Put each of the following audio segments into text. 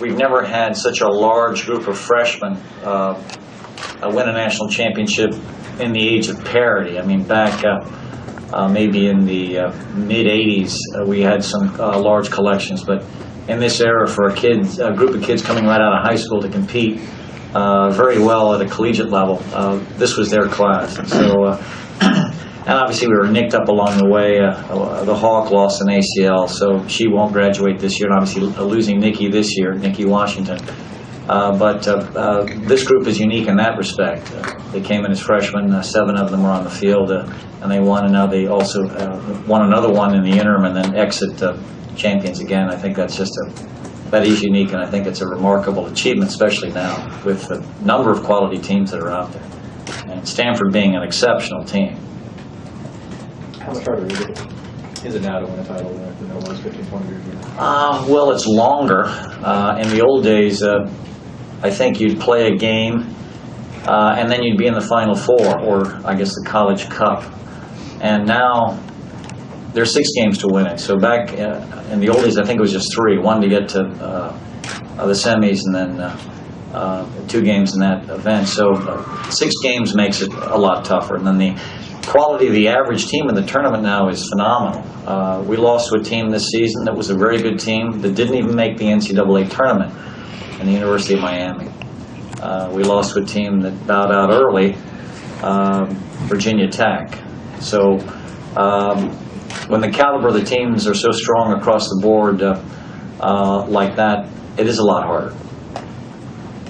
we've never had such a large group of freshmen win a national championship in the age of parity. I mean, back maybe in the mid-'80s, we had some large collections, but in this era, for a group of kids coming right out of high school to compete very well at a collegiate level, this was their class. And so, and obviously we were nicked up along the way. The Hawk lost an ACL, so she won't graduate this year, and obviously losing Nikki this year, Nikki Washington. But this group is unique in that respect. They came in as freshmen, 7 of them were on the field, and they won, and now they also won another one in the interim and then exit champions again. I think that is unique, and I think it's a remarkable achievement, especially now with the number of quality teams that are out there, and Stanford being an exceptional team. How much harder is it now to win a title than it was 15, 20 years ago? Well, it's longer. In the old days, I think you'd play a game and then you'd be in the Final Four, or I guess the College Cup. And now there's 6 games to win it. So back in the old days, I think it was just 3. 1 to get to the semis, and then 2 games in that event. So 6 games makes it a lot tougher. And then the quality of the average team in the tournament now is phenomenal. We lost to a team this season that was a very good team that didn't even make the NCAA tournament in the University of Miami. We lost to a team that bowed out early, Virginia Tech. So when the caliber of the teams are so strong across the board like that, it is a lot harder.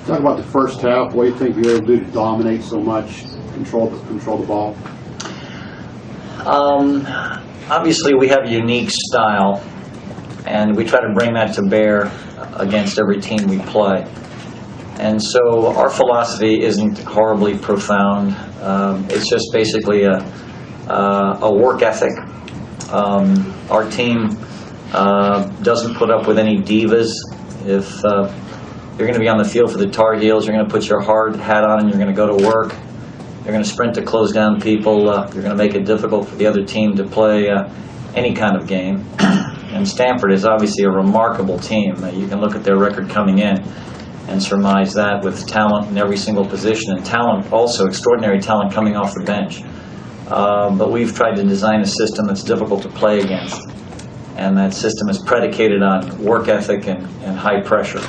Talk about the first half. What do you think you're able to do to dominate so much, control the ball? Obviously, we have a unique style, and we try to bring that to bear against every team we play. And so our philosophy isn't horribly profound. It's just basically a work ethic. Our team doesn't put up with any divas. If you're going to be on the field for the Tar Heels, you're going to put your hard hat on and you're going to go to work. You're going to sprint to close down people. You're going to make it difficult for the other team to play any kind of game. And Stanford is obviously a remarkable team. You can look at their record coming in and surmise that, with talent in every single position, and talent also, extraordinary talent coming off the bench. But we've tried to design a system that's difficult to play against. And that system is predicated on work ethic and high pressure.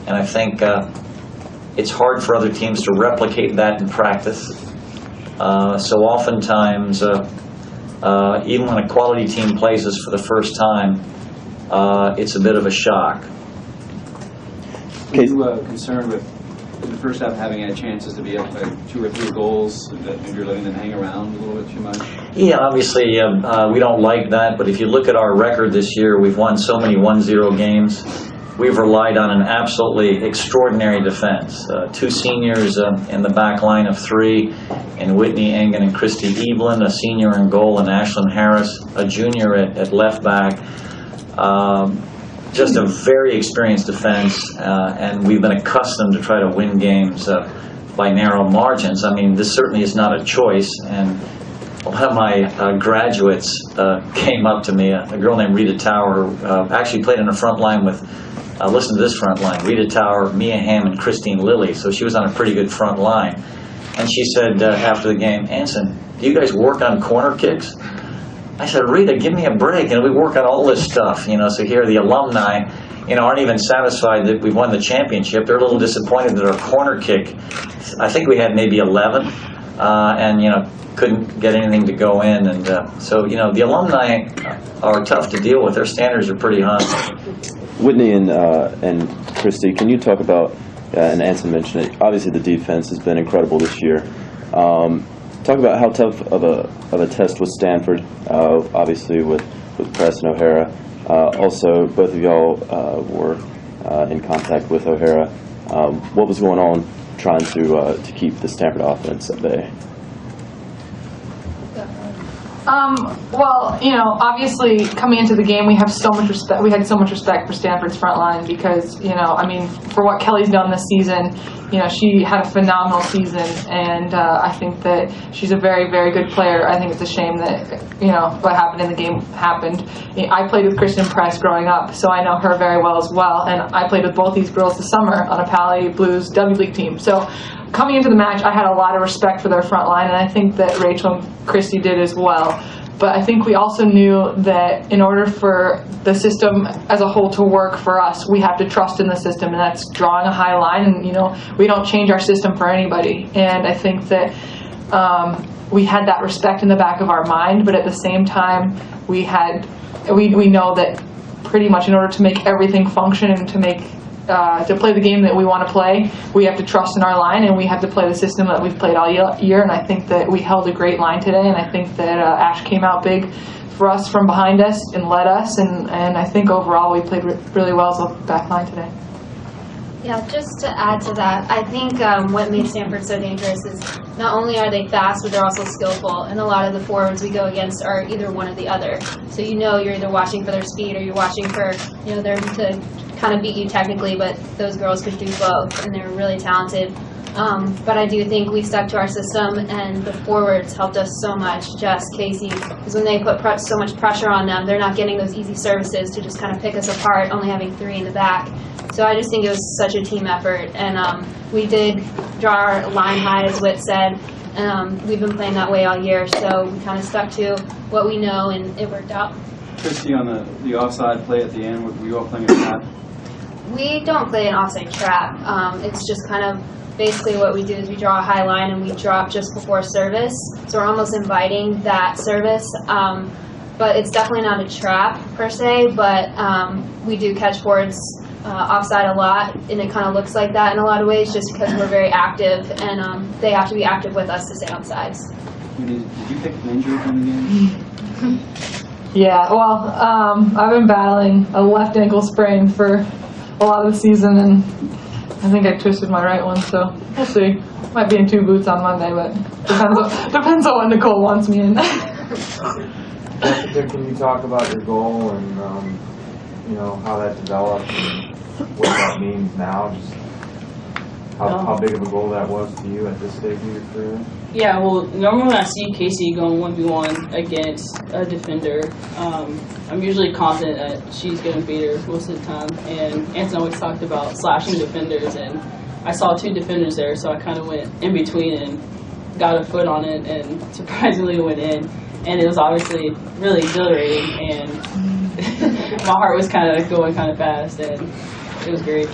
And I think it's hard for other teams to replicate that in practice. So oftentimes, even when a quality team plays us for the first time, it's a bit of a shock. Are you concerned with, in the first half, having had chances to be up by 2 or 3 goals, that maybe you're letting them hang around a little bit too much? Yeah, obviously we don't like that, but if you look at our record this year, we've won so many 1-0 games. We've relied on an absolutely extraordinary defense. 2 seniors in the back line of 3, and Whitney Engen and Christy Evelyn, a senior in goal, and Ashlyn Harris, a junior at left back. Just a very experienced defense, and we've been accustomed to try to win games by narrow margins. I mean, this certainly is not a choice, and one of my graduates came up to me, a girl named Rita Tower, who actually played in the front line with, listen to this front line, Rita Tower, Mia Hamm, and Christine Lilly, so she was on a pretty good front line. And she said after the game, "Anson, do you guys work on corner kicks?" I said, "Rita, give me a break, and we work on all this stuff, you know." So here the alumni, aren't even satisfied that we've won the championship. They're a little disappointed that our corner kick, I think we had maybe 11, and couldn't get anything to go in. And so the alumni are tough to deal with. Their standards are pretty high. Whitney and Christy, can you talk about, and Anson mentioned it, obviously the defense has been incredible this year. Talk about how tough of a test was Stanford, obviously with Press and O'Hara. Also, both of y'all were in contact with O'Hara. What was going on trying to keep the Stanford offense at bay? Well, obviously coming into the game, we have so much respect. We had so much respect for Stanford's front line because, for what Kelly's done this season, she had a phenomenal season, and I think that she's a very, very good player. I think it's a shame that, what happened in the game happened. I played with Kristen Press growing up, so I know her very well as well, and I played with both these girls this summer on a Pally Blues W League team. So coming into the match, I had a lot of respect for their front line, and I think that Rachel and Christy did as well. But I think we also knew that in order for the system as a whole to work for us, we have to trust in the system, and that's drawing a high line, and we don't change our system for anybody. And I think that we had that respect in the back of our mind, but at the same time, we know that pretty much in order to make everything function and to play the game that we want to play, we have to trust in our line, and we have to play the system that we've played all year. And I think that we held a great line today, and I think that Ash came out big for us from behind us and led us, and I think overall we played really well as a back line today. Yeah, just to add to that, I think what made Stanford so dangerous is not only are they fast, but they're also skillful. And a lot of the forwards we go against are either one or the other. So you're either watching for their speed or you're watching for them to kind of beat you technically, but those girls could do both, and they're really talented. But I do think we stuck to our system, and the forwards helped us so much. Jess, Casey, because when they put so much pressure on them, they're not getting those easy services to just kind of pick us apart, only having 3 in the back. So I just think it was such a team effort, and we did draw our line high, as Whit said. We've been playing that way all year, so we kind of stuck to what we know, and it worked out. Christy, on the offside play at the end, were you all playing a trap? We don't play an offside trap. It's just kind of basically what we do is we draw a high line and we drop just before service. So we're almost inviting that service. But it's definitely not a trap per se, but we do catch forwards offside a lot, and it kind of looks like that in a lot of ways just because we're very active, and they have to be active with us to stay on sides. Did you pick an injury from the game? Yeah, well, I've been battling a left ankle sprain for a lot of the season, and I think I twisted my right one, so we'll see. Might be in 2 boots on Monday, but depends on when Nicole wants me in. Jessica, can you talk about your goal and how that developed and what that means now? Just how big of a goal that was to you at this stage of your career? Yeah, well, normally when I see Casey going 1v1 against a defender, I'm usually confident that she's going to beat her most of the time. And Anson always talked about slashing defenders, and I saw 2 defenders there, so I kind of went in between and got a foot on it, and surprisingly it went in. And it was obviously really exhilarating, and my heart was kind of going kind of fast, and it was great.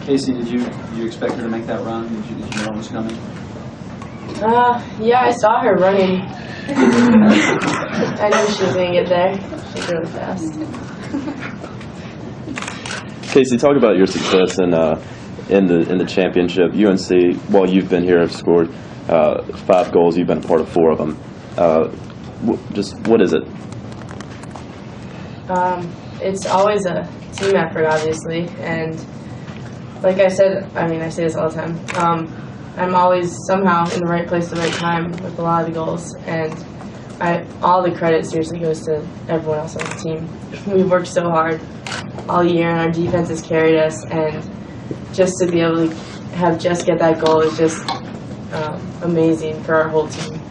Casey, did you expect her to make that run? Did you know it was coming? Yeah, I saw her running. I knew she was going to get there. She's really fast. Casey, talk about your success in the championship. UNC, while you've been here, have scored 5 goals. You've been a part of 4 of them. Just what is it? It's always a team effort, obviously, and like I said, I say this all the time. I'm always somehow in the right place at the right time with a lot of the goals, and all the credit seriously goes to everyone else on the team. We've worked so hard all year, and our defense has carried us, and just to be able to have Jess get that goal is just amazing for our whole team.